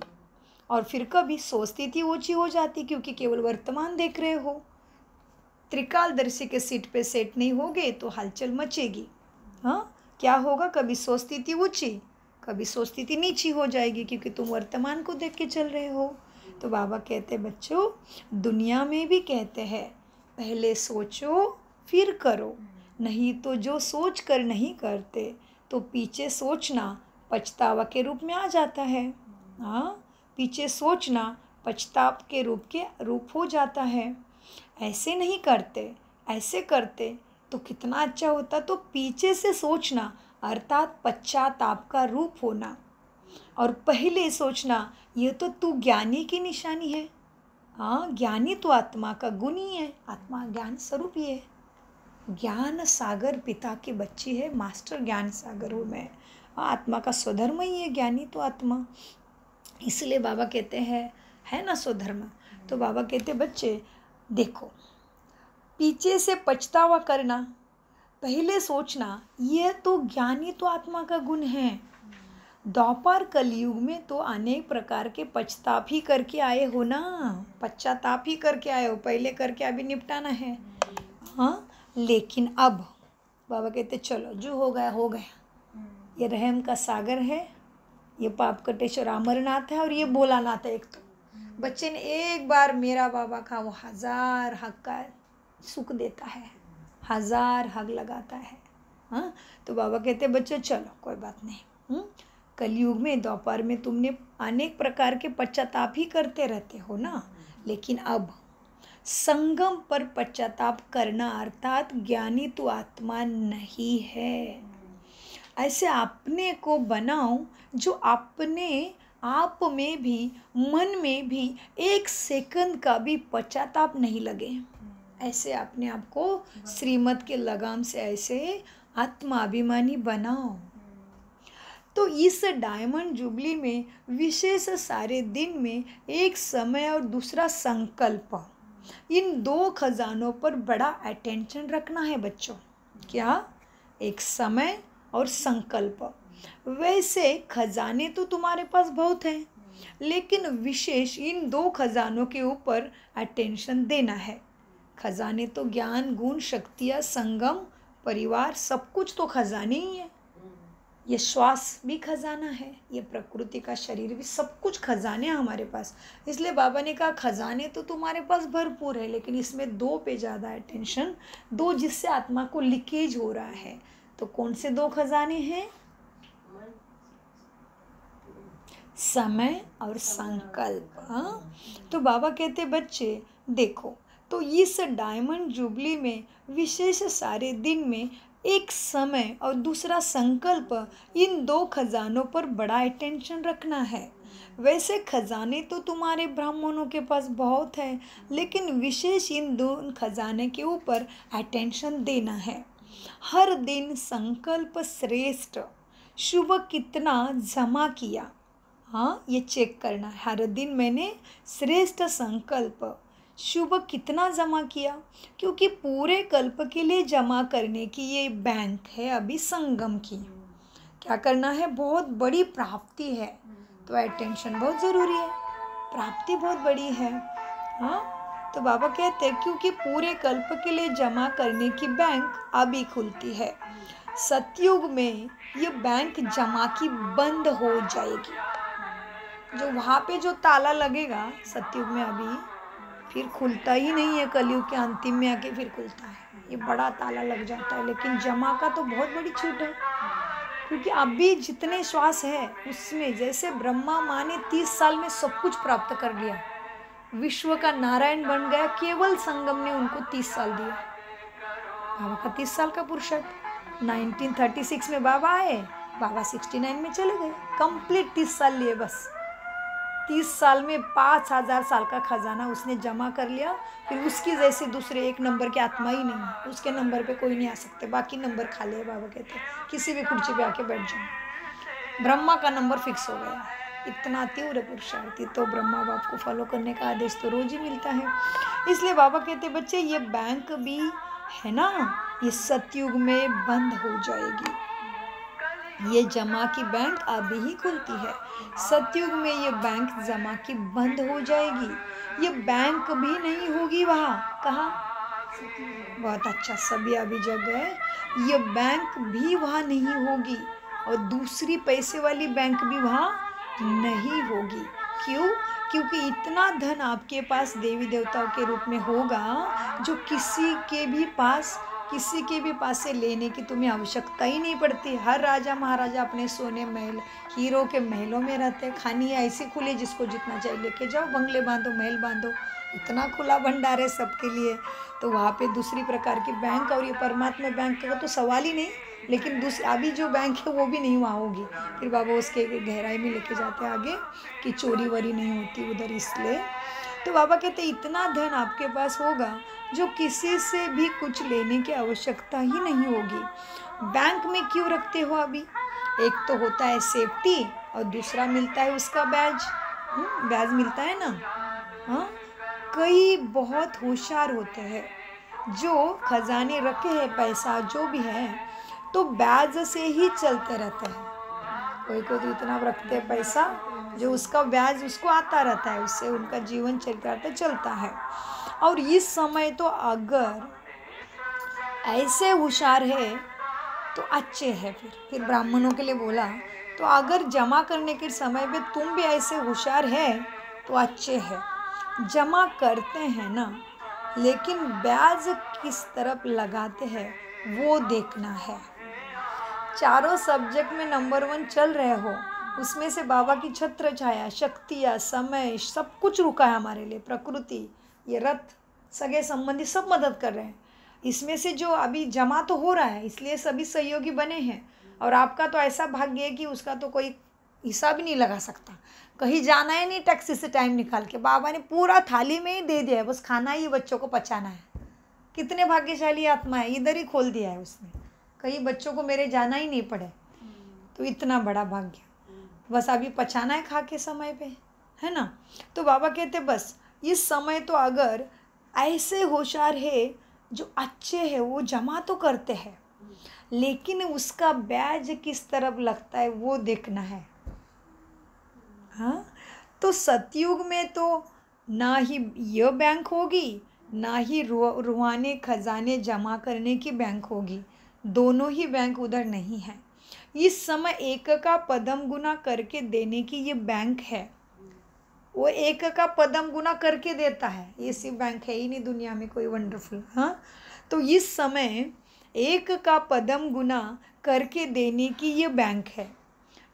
और फिर कभी सो स्थिति ऊंची हो जाती, क्योंकि केवल वर्तमान देख रहे हो। त्रिकालदर्शी के सीट पे सेट नहीं होगे तो हलचल मचेगी। हाँ, क्या होगा, कभी सो स्थिति ऊंची, कभी सो स्थिति नीची हो जाएगी, क्योंकि तुम वर्तमान को देख के चल रहे हो। तो बाबा कहते बच्चों, दुनिया में भी कहते हैं पहले सोचो फिर करो, नहीं तो जो सोच कर नहीं करते तो पीछे सोचना पछतावा के रूप में आ जाता है। हाँ, पीछे सोचना पश्चाताप के रूप हो जाता है। ऐसे नहीं करते, ऐसे करते तो कितना अच्छा होता। तो पीछे से सोचना अर्थात पश्चाताप का रूप होना, और पहले सोचना ये तो तू ज्ञानी की निशानी है। हाँ, ज्ञानी तो आत्मा का गुण ही है, आत्मा ज्ञान स्वरूप ही है। ज्ञान सागर पिता की बच्ची है, मास्टर ज्ञान सागर हूँ मैं। आत्मा का स्वधर्म ही है ज्ञानी तो आत्मा। इसलिए बाबा कहते हैं, है ना स्वधर्म। तो बाबा कहते बच्चे देखो, पीछे से पछतावा करना, पहले सोचना यह तो ज्ञानी तो आत्मा का गुण है। द्वापर कलयुग में तो अनेक प्रकार के पश्चाताप ही करके आए हो ना, पश्चाताप ही करके आए हो, पहले करके अभी निपटाना है। हाँ, लेकिन अब बाबा कहते चलो जो हो गया हो गया। ये रहम का सागर है, ये पाप कटेश्वर अमरनाथ है, और ये भोलानाथ है। एक तो बच्चे ने एक बार मेरा बाबा का वो 1000 हक का सुख देता है, 1000 हक लगाता है। हाँ, तो बाबा कहते बच्चे चलो कोई बात नहीं। कलयुग में द्वापर में तुमने अनेक प्रकार के पश्चाताप ही करते रहते हो ना, लेकिन अब संगम पर पश्चाताप करना अर्थात ज्ञानी तो आत्मा नहीं है। ऐसे अपने को बनाओ जो अपने आप में भी, मन में भी 1 सेकंड का भी पश्चाताप नहीं लगे। ऐसे अपने आप को श्रीमत के लगाम से ऐसे आत्माभिमानी बनाओ। तो इस डायमंड जुबली में विशेष सारे दिन में एक समय और दूसरा संकल्प, इन 2 खजानों पर बड़ा अटेंशन रखना है बच्चों। क्या? एक समय और संकल्प। वैसे खजाने तो तुम्हारे पास बहुत हैं, लेकिन विशेष इन 2 खजानों के ऊपर अटेंशन देना है। खजाने तो ज्ञान, गुण, शक्तियाँ, संगम, परिवार, सब कुछ तो खजाने ही है। ये श्वास भी खजाना है, ये प्रकृति का शरीर भी, सब कुछ खजाने हैं हमारे पास। इसलिए बाबा ने कहा खजाने तो तुम्हारे पास भरपूर है, लेकिन इसमें 2 पे ज़्यादा अटेंशन दो, जिससे आत्मा को लीकेज हो रहा है। तो कौन से 2 खजाने हैं? समय और संकल्प। हाँ, तो बाबा कहते बच्चे देखो, तो इस डायमंड जुबली में विशेष सारे दिन में एक समय और दूसरा संकल्प, इन 2 खजानों पर बड़ा अटेंशन रखना है। वैसे खजाने तो तुम्हारे ब्राह्मणों के पास बहुत है, लेकिन विशेष इन 2 खजाने के ऊपर अटेंशन देना है। हर दिन संकल्प श्रेष्ठ, शुभ कितना जमा किया, हाँ ये चेक करना है। हर दिन मैंने श्रेष्ठ संकल्प शुभ कितना जमा किया, क्योंकि पूरे कल्प के लिए जमा करने की ये बैंक है अभी संगम की। क्या करना है? बहुत बड़ी प्राप्ति है, तो अटेंशन बहुत ज़रूरी है, प्राप्ति बहुत बड़ी है। हाँ, तो बाबा कहते हैं क्योंकि पूरे कल्प के लिए जमा करने की बैंक अभी खुलती है। सतयुग में ये बैंक जमा की बंद हो जाएगी। जो वहाँ पे जो ताला लगेगा सतयुग में अभी फिर खुलता ही नहीं है, कलयुग के अंतिम में आके फिर खुलता है, ये बड़ा ताला लग जाता है। लेकिन जमा का तो बहुत बड़ी छूट है, क्योंकि अभी जितने श्वास है उसमें, जैसे ब्रह्मा माँ ने 30 साल में सब कुछ प्राप्त कर लिया, विश्व का नारायण बन गया, केवल संगम ने उनको 30 साल दिया। बाबा का 30 साल का पुरुषार्थ, 1936 में बाबा आए, बाबा 69 में चले गए, कंप्लीट 30 साल लिए बस। 30 साल में 5000 साल का खजाना उसने जमा कर लिया। फिर उसकी जैसे दूसरे 1 नंबर के आत्मा ही नहीं है, उसके नंबर पे कोई नहीं आ सकते, बाकी नंबर खाली है। बाबा कहते हैं किसी भी कुर्सी पे आके बैठ जाओ, ब्रह्मा का नंबर फिक्स हो गया। इतना तीव्र पुरुषार्थी, तो ब्रह्मा बाप को फॉलो करने का आदेश तो रोज ही मिलता है। इसलिए बाबा कहते बच्चे ये बैंक भी है ना, ये सतयुग में बंद हो जाएगी। ये जमा की बैंक अभी ही खुलती है, सतयुग में ये बैंक जमा की बंद हो जाएगी। ये बैंक भी नहीं होगी वहाँ, कहाँ? बहुत अच्छा, सभी अभी जग गए। ये बैंक भी वहाँ नहीं होगी, और दूसरी पैसे वाली बैंक भी वहाँ नहीं होगी। क्यों? क्योंकि इतना धन आपके पास देवी देवताओं के रूप में होगा जो किसी के भी पास किसी के भी पास से लेने की तुम्हें आवश्यकता ही नहीं पड़ती। हर राजा महाराजा अपने सोने महल, हीरो के महलों में रहते हैं। खानी ऐसी खुली जिसको जितना चाहिए लेके जाओ, बंगले बांधो, महल बांधो, इतना खुला भंडार है सबके लिए। तो वहाँ पे दूसरी प्रकार की बैंक, और ये परमात्मा बैंक का तो सवाल ही नहीं। लेकिन दूसरी अभी जो बैंक है वो भी नहीं वहाँ होगी। फिर बाबा उसके गहराई में लेके जाते हैं आगे कि चोरी वरी नहीं होती उधर, इसलिए। तो बाबा कहते इतना धन आपके पास होगा जो किसी से भी कुछ लेने की आवश्यकता ही नहीं होगी। बैंक में क्यों रखते हो अभी? एक तो होता है सेफ्टी और दूसरा मिलता है उसका ब्याज। ब्याज मिलता है ना। हाँ, कई बहुत होशियार होते हैं जो खजाने रखे हैं, पैसा जो भी है तो ब्याज से ही चलते रहते हैं। कोई कोई तो इतना रखते हैं पैसा जो उसका ब्याज उसको आता रहता है, उससे उनका जीवन चलता है। और इस समय तो अगर ऐसे होशियार है तो अच्छे है। फिर ब्राह्मणों के लिए बोला, तो अगर जमा करने के समय पे तुम भी ऐसे होशियार है तो अच्छे है। जमा करते हैं ना, लेकिन ब्याज किस तरफ लगाते हैं वो देखना है। चारों सब्जेक्ट में नंबर 1 चल रहे हो, उसमें से बाबा की छत्र छाया, शक्तियाँ, समय, सब कुछ रुका है हमारे लिए। प्रकृति, ये रथ, सगे संबंधी सब मदद कर रहे हैं। इसमें से जो अभी जमा तो हो रहा है, इसलिए सभी सहयोगी बने हैं। और आपका तो ऐसा भाग्य है कि उसका तो कोई हिसाब ही नहीं लगा सकता। कहीं जाना है नहीं टैक्सी से टाइम निकाल के, बाबा ने पूरा थाली में ही दे दिया है, बस खाना ही बच्चों को पचाना है। कितने भाग्यशाली आत्मा है, इधर ही खोल दिया है उसने। कहीं बच्चों को मेरे जाना ही नहीं पड़े, तो इतना बड़ा भाग्य। बस अभी पचाना है खा के समय पे, है ना। तो बाबा कहते बस इस समय तो अगर ऐसे होशियार है जो अच्छे हैं वो जमा तो करते हैं, लेकिन उसका ब्याज किस तरफ लगता है वो देखना है। हाँ, तो सतयुग में तो ना ही यह बैंक होगी, ना ही रूहानी खजाने जमा करने की बैंक होगी। दोनों ही बैंक उधर नहीं है। इस समय एक का पदम गुना करके देने की ये बैंक है। वो एक का पदम गुना करके देता है, ये सिर्फ बैंक है ही नहीं दुनिया में कोई वंडरफुल। हाँ, तो इस समय एक का पदम गुना करके देने की ये बैंक है,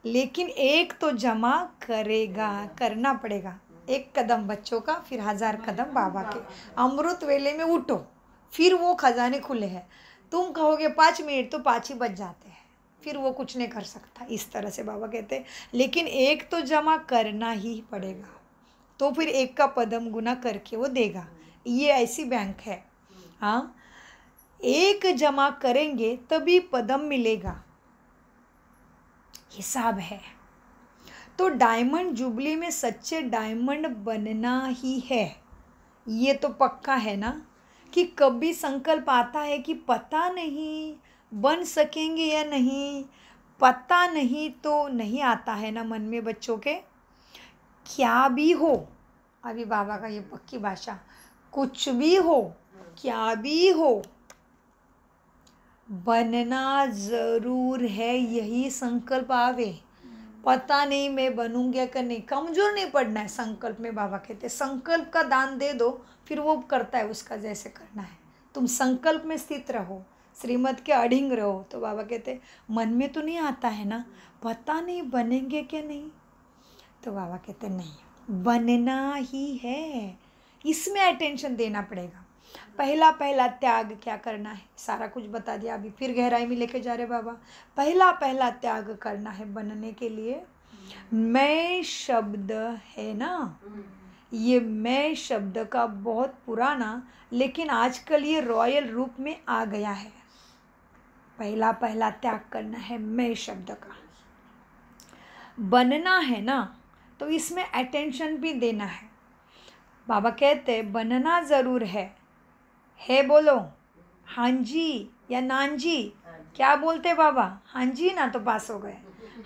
लेकिन एक तो जमा करेगा, करना पड़ेगा। 1 कदम बच्चों का, फिर 1000 कदम बाबा के। अमृत वेले में उठो, फिर वो खजाने खुले हैं। तुम कहोगे 5 मिनट, तो 5 ही बज जाते हैं, फिर वो कुछ नहीं कर सकता। इस तरह से बाबा कहते हैं, लेकिन एक तो जमा करना ही पड़ेगा, तो फिर 1 का पदम गुना करके वो देगा। ये ऐसी बैंक है। हाँ, 1 जमा करेंगे तभी पदम मिलेगा, हिसाब है। तो डायमंड जुबली में सच्चे डायमंड बनना ही है, ये तो पक्का है ना। कि कभी संकल्प आता है कि पता नहीं बन सकेंगे या नहीं, पता नहीं तो नहीं आता है ना मन में बच्चों के। क्या भी हो, अभी बाबा का ये पक्की भाषा, कुछ भी हो, क्या भी हो, बनना ज़रूर है, यही संकल्प आवे। पता नहीं मैं बनूंगा कि नहीं, कमज़ोर नहीं पड़ना है संकल्प में। बाबा कहते हैं संकल्प का दान दे दो, फिर वो करता है उसका जैसे करना है। तुम संकल्प में स्थित रहो, श्रीमत के अडिंग रहो। तो बाबा कहते हैं मन में तो नहीं आता है ना, पता नहीं बनेंगे क्या नहीं। तो बाबा कहते हैं नहीं, बनना ही है, इसमें अटेंशन देना पड़ेगा। पहला त्याग क्या करना है, सारा कुछ बता दिया। अभी फिर गहराई में लेके जा रहे बाबा। पहला त्याग करना है बनने के लिए। मैं शब्द है ना, ये मैं शब्द का बहुत पुराना, लेकिन आजकल ये रॉयल रूप में आ गया है। पहला त्याग करना है मैं शब्द का। बनना है ना, तो इसमें अटेंशन भी देना है। बाबा कहते बनना ज़रूर है बोलो हाँ जी या नान जी। क्या बोलते बाबा? हाँ जी ना तो पास हो गए।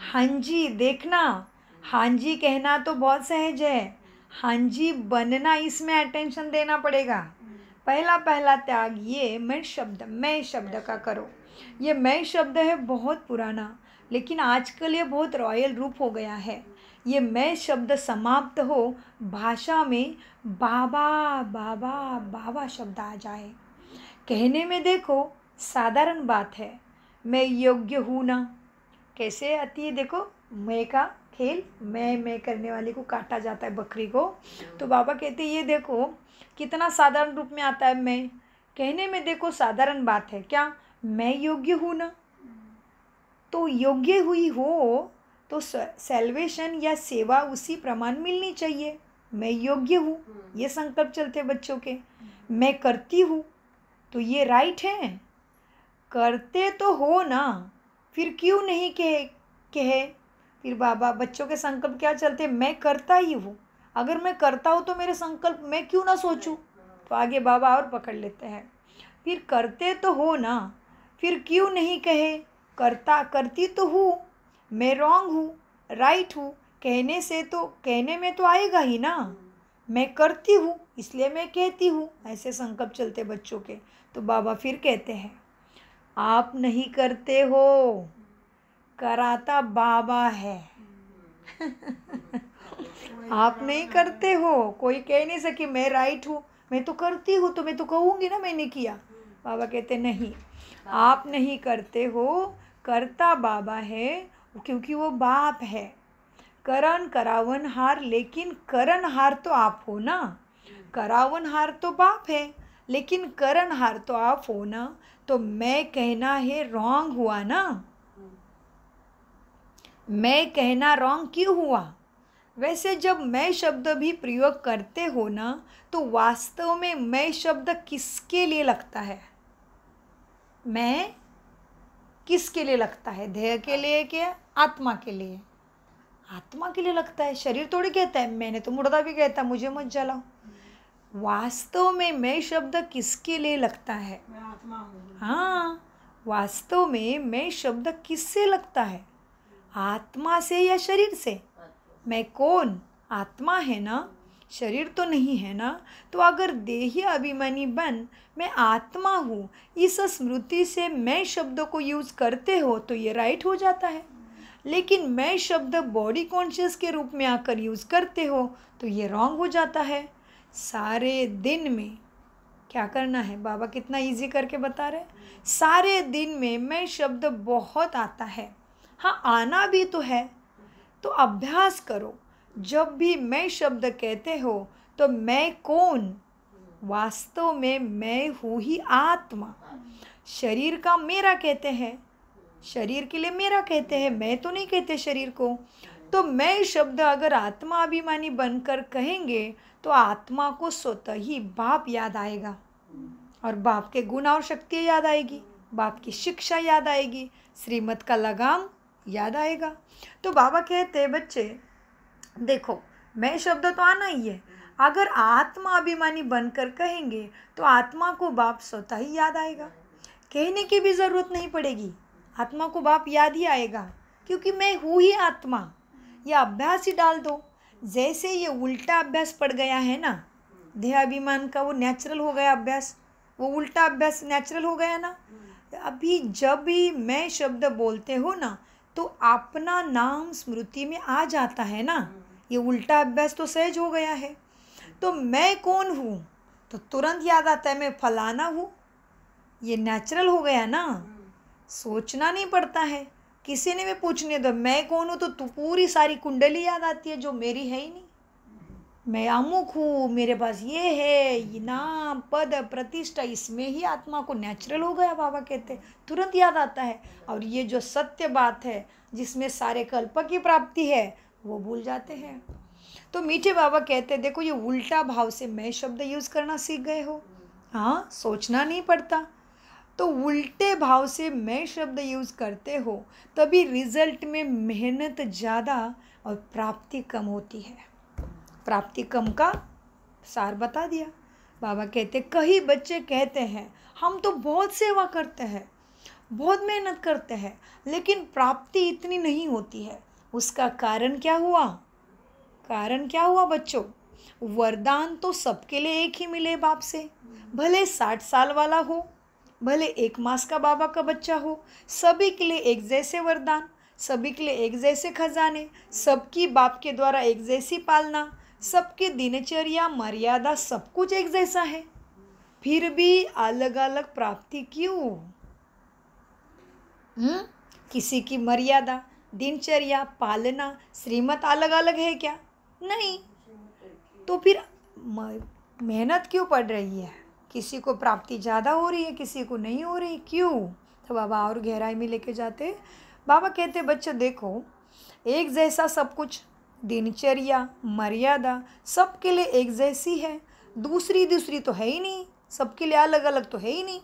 हाँ जी देखना, हाँ जी कहना तो बहुत सहज है, हाँ जी बनना इसमें अटेंशन देना पड़ेगा। पहला त्याग ये मैं शब्द का करो। ये मैं शब्द है बहुत पुराना, लेकिन आजकल ये बहुत रॉयल रूप हो गया है। ये मैं शब्द समाप्त हो, भाषा में बाबा बाबा बाबा शब्द आ जाए। कहने में देखो साधारण बात है, मैं योग्य हूँ ना। कैसे आती है देखो, मैं का खेल, मैं करने वाले को काटा जाता है, बकरी को। तो बाबा कहते हैं ये देखो कितना साधारण रूप में आता है। मैं कहने में देखो साधारण बात है, क्या मैं योग्य हूँ ना। तो योग्य हुई हो तो सैल्वेशन या सेवा उसी प्रमाण मिलनी चाहिए। मैं योग्य हूँ, ये संकल्प चलते बच्चों के। मैं करती हूँ, तो ये राइट है। करते तो हो ना, फिर क्यों नहीं कहे। फिर बाबा बच्चों के संकल्प क्या चलते, मैं करता ही हूँ। अगर मैं करता हूँ तो मेरे संकल्प मैं क्यों ना सोचूं। तो आगे बाबा और पकड़ लेते हैं, फिर करते तो हो ना, फिर क्यों नहीं कहे। करती तो हूँ, मैं रॉन्ग हूँ, राइट हूँ, कहने में तो आएगा ही ना। मैं करती हूँ इसलिए मैं कहती हूँ, ऐसे संकल्प चलते बच्चों के। तो बाबा फिर कहते हैं, आप नहीं करते हो, कराता बाबा है। आप नहीं करते हो, कोई कह नहीं सके मैं राइट हूँ, मैं तो करती हूँ, तो मैं तो कहूँगी ना मैंने किया। बाबा कहते नहीं, आप नहीं करते हो, करता बाबा है, क्योंकि वो बाप है। करण करावन हार, लेकिन करण हार तो आप हो ना। करावन हार तो बाप है, लेकिन करण हार तो आप हो ना। तो मैं कहना है रॉन्ग हुआ ना। मैं कहना रॉन्ग क्यों हुआ। वैसे जब मैं शब्द भी प्रयोग करते हो ना, तो वास्तव में मैं शब्द किसके लिए लगता है। मैं किसके लिए लगता है, देह के लिए क्या आत्मा के लिए। आत्मा के लिए लगता है, शरीर थोड़ी कहता है। मैंने तो मुर्दा भी कहता मुझे मत जलाओ। वास्तव में मैं शब्द किसके लिए लगता है। मैं आत्मा हूँ। हाँ, वास्तव में मैं शब्द किससे लगता है, आत्मा से या शरीर से। मैं कौन, आत्मा है ना, शरीर तो नहीं है ना। तो अगर देही अभिमानी बन मैं आत्मा हूँ, इस स्मृति से मैं शब्दों को यूज़ करते हो तो ये राइट हो जाता है। लेकिन मैं शब्द बॉडी कॉन्शियस के रूप में आकर यूज़ करते हो तो ये रॉन्ग हो जाता है। सारे दिन में क्या करना है, बाबा कितना इजी करके बता रहे। सारे दिन में मैं शब्द बहुत आता है। हाँ, आना भी तो है, तो अभ्यास करो। जब भी मैं शब्द कहते हो तो मैं कौन, वास्तव में मैं हूँ ही आत्मा। शरीर का मेरा कहते हैं, शरीर के लिए मेरा कहते हैं, मैं तो नहीं कहते शरीर को। तो मैं शब्द अगर आत्मा अभिमानी बनकर कहेंगे तो आत्मा को स्वतः ही बाप याद आएगा, और बाप के गुण और शक्तियाँ याद आएगी, बाप की शिक्षा याद आएगी, श्रीमत का लगाम याद आएगा। तो बाबा कहते हैं बच्चे देखो, मैं शब्द तो आना ही है। अगर आत्मा अभिमानी बनकर कहेंगे तो आत्मा को बाप स्वतः ही याद आएगा, कहने की भी ज़रूरत नहीं पड़ेगी, आत्मा को बाप याद ही आएगा, क्योंकि मैं हूँ ही आत्मा। यह अभ्यास ही डाल दो। जैसे ये उल्टा अभ्यास पड़ गया है ना, देह अभिमान का वो नेचुरल हो गया अभ्यास, वो उल्टा अभ्यास नेचुरल हो गया ना। अभी जब भी मैं शब्द बोलते हो ना तो अपना नाम स्मृति में आ जाता है ना, ये उल्टा अभ्यास तो सहज हो गया है। तो मैं कौन हूँ तो तुरंत याद आता है मैं फलाना हूँ, ये नेचुरल हो गया ना, सोचना नहीं पड़ता है। किसी ने भी पूछने दो मैं कौन हूँ तो पूरी सारी कुंडली याद आती है जो मेरी है ही नहीं। मैं अमुक हूँ, मेरे पास ये है, ये नाम पद प्रतिष्ठा, इसमें ही आत्मा को नेचुरल हो गया। बाबा कहते तुरंत याद आता है। और ये जो सत्य बात है जिसमें सारे कल्प की प्राप्ति है वो भूल जाते हैं। तो मीठे बाबा कहते देखो, ये उल्टा भाव से मैं शब्द यूज़ करना सीख गए हो। हाँ, सोचना नहीं पड़ता। तो उल्टे भाव से मैं शब्द यूज़ करते हो तभी रिजल्ट में मेहनत ज़्यादा और प्राप्ति कम होती है। प्राप्ति कम का सार बता दिया। बाबा कहते कई बच्चे कहते हैं हम तो बहुत सेवा करते हैं, बहुत मेहनत करते हैं, लेकिन प्राप्ति इतनी नहीं होती है। उसका कारण क्या हुआ, कारण क्या हुआ बच्चों। वरदान तो सबके लिए एक ही मिले बाप से, भले 60 साल वाला हो, भले 1 मास का बाबा का बच्चा हो, सभी के लिए एक जैसे वरदान, सभी के लिए एक जैसे खजाने, सबकी बाप के द्वारा एक जैसी पालना, सबकी दिनचर्या मर्यादा सब कुछ एक जैसा है, फिर भी अलग अलग प्राप्ति क्यों। किसी की मर्यादा, दिनचर्या, पालना, श्रीमत अलग अलग है क्या? नहीं। तो फिर मेहनत क्यों पड़ रही है? किसी को प्राप्ति ज़्यादा हो रही है, किसी को नहीं हो रही, क्यों? तो बाबा और गहराई में लेके जाते। बाबा कहते बच्चों देखो, एक जैसा सब कुछ, दिनचर्या, मर्यादा सबके लिए एक जैसी है, दूसरी तो है ही नहीं, सबके लिए अलग अलग तो है ही नहीं।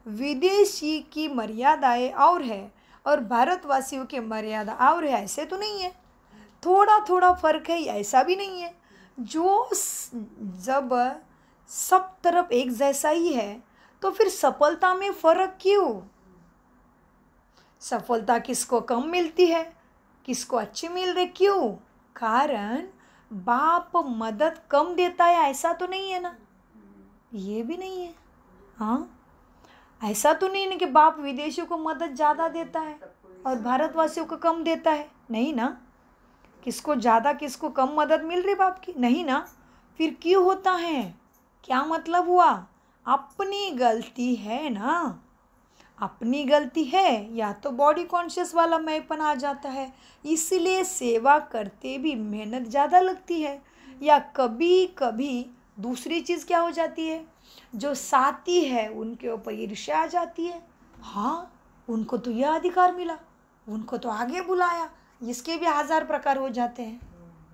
विदेशी की मर्यादाएं और है और भारतवासियों की मर्यादा और है, ऐसे तो नहीं है। थोड़ा थोड़ा फर्क है, ऐसा भी नहीं है। जब सब तरफ एक जैसा ही है तो फिर सफलता में फर्क क्यों? सफलता किसको कम मिलती है, किसको अच्छी मिल रही, क्यों? कारण बाप मदद कम देता है, ऐसा तो नहीं है ना, ये भी नहीं है। हाँ, ऐसा तो नहीं है कि बाप विदेशियों को मदद ज़्यादा देता है और भारतवासियों को कम देता है, नहीं ना। किसको ज़्यादा किसको कम मदद मिल रही बाप की, नहीं ना। फिर क्यों होता है? क्या मतलब हुआ? अपनी गलती है ना, अपनी गलती है, या तो बॉडी कॉन्शियस वाला मैंपन आ जाता है, इसलिए सेवा करते भी मेहनत ज़्यादा लगती है। या कभी कभी दूसरी चीज़ क्या हो जाती है, जो साथी है उनके ऊपर ईर्ष्या आ जाती है। हाँ, उनको तो यह अधिकार मिला, उनको तो आगे बुलाया, इसके भी 1000 प्रकार हो जाते हैं।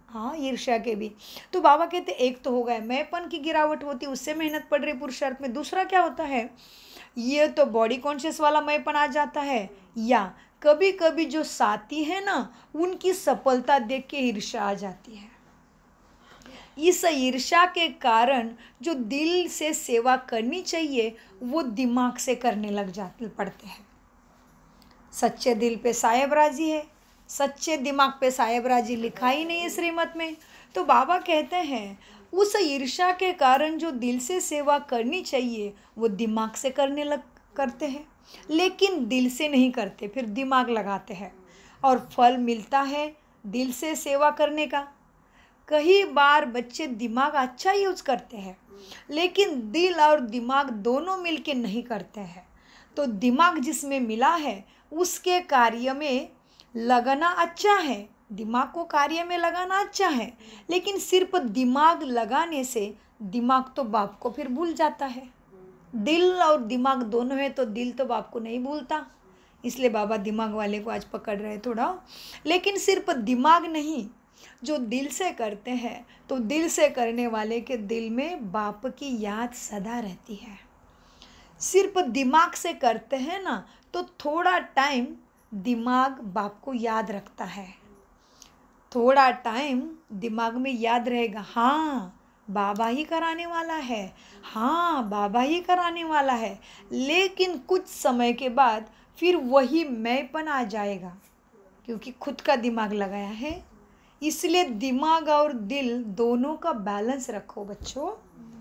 हाँ, ईर्ष्या के भी। तो बाबा कहते एक तो हो गया मैंपन की गिरावट होती, उससे मेहनत पड़ रही पुरुषार्थ में। दूसरा क्या होता है, ये तो बॉडी कॉन्शियस वाला मैंपन आ जाता है, या कभी कभी जो साथी है ना उनकी सफलता देख के ईर्ष्या आ जाती है। इस ईर्ष्या के कारण जो दिल से सेवा करनी चाहिए वो दिमाग से करने लग जाते पड़ते हैं। सच्चे दिल पे साहेब राजी है, सच्चे दिमाग पे साहेब राजी लिखा ही नहीं है श्रीमत में। तो बाबा कहते हैं उस ईर्ष्या के कारण जो दिल से सेवा करनी चाहिए वो दिमाग से करते हैं, लेकिन दिल से नहीं करते, फिर दिमाग लगाते हैं और फल मिलता है दिल से सेवा करने का। कई बार बच्चे दिमाग अच्छा यूज करते हैं लेकिन दिल और दिमाग दोनों मिलके नहीं करते हैं। तो दिमाग जिसमें मिला है उसके कार्य में लगाना अच्छा है, दिमाग को कार्य में लगाना अच्छा है, लेकिन सिर्फ दिमाग लगाने से दिमाग तो बाप को फिर भूल जाता है। दिल और दिमाग दोनों है तो दिल तो बाप को नहीं भूलता, इसलिए बाबा दिमाग वाले को आज पकड़ रहे थोड़ा। लेकिन सिर्फ दिमाग नहीं, जो दिल से करते हैं तो दिल से करने वाले के दिल में बाप की याद सदा रहती है। सिर्फ दिमाग से करते हैं ना तो थोड़ा टाइम दिमाग बाप को याद रखता है, थोड़ा टाइम दिमाग में याद रहेगा, हाँ बाबा ही कराने वाला है, हाँ बाबा ही कराने वाला है। लेकिन कुछ समय के बाद फिर वही मैंपन आ जाएगा, क्योंकि खुद का दिमाग लगाया है। इसलिए दिमाग और दिल दोनों का बैलेंस रखो बच्चों।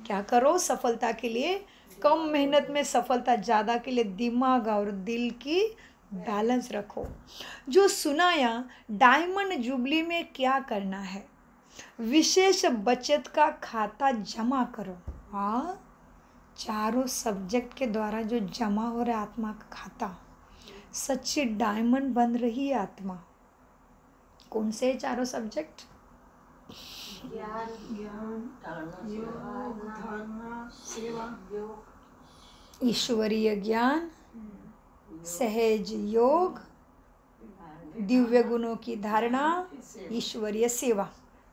क्या करो सफलता के लिए, कम मेहनत में सफलता ज़्यादा के लिए दिमाग और दिल की बैलेंस रखो। जो सुनाया डायमंड जुबली में क्या करना है, विशेष बचत का खाता जमा करो। हाँ, चारों सब्जेक्ट के द्वारा जो जमा हो रहा है आत्मा का खाता, सच्ची डायमंड बन रही है आत्मा। कौन से चारों सब्जेक्ट? ज्ञान, योग, धारणा, सेवा, ईश्वरीय ज्ञान, सहज योग, दिव्य गुणों की धारणा, ईश्वरीय सेवा।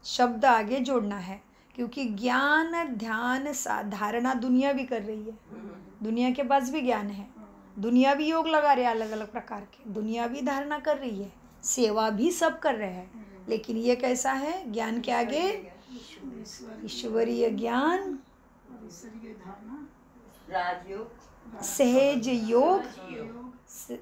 शब्द आगे जोड़ना है, क्योंकि ज्ञान ध्यान धारणा दुनिया भी कर रही है, दुनिया के पास भी ज्ञान है, दुनिया भी योग लगा रहे हैं अलग अलग प्रकार के, दुनिया भी धारणा कर रही है, सेवा भी सब कर रहे हैं। लेकिन ये कैसा है, ज्ञान के आगे ईश्वरीय ज्ञान, सहज योग, श्रेष्ठ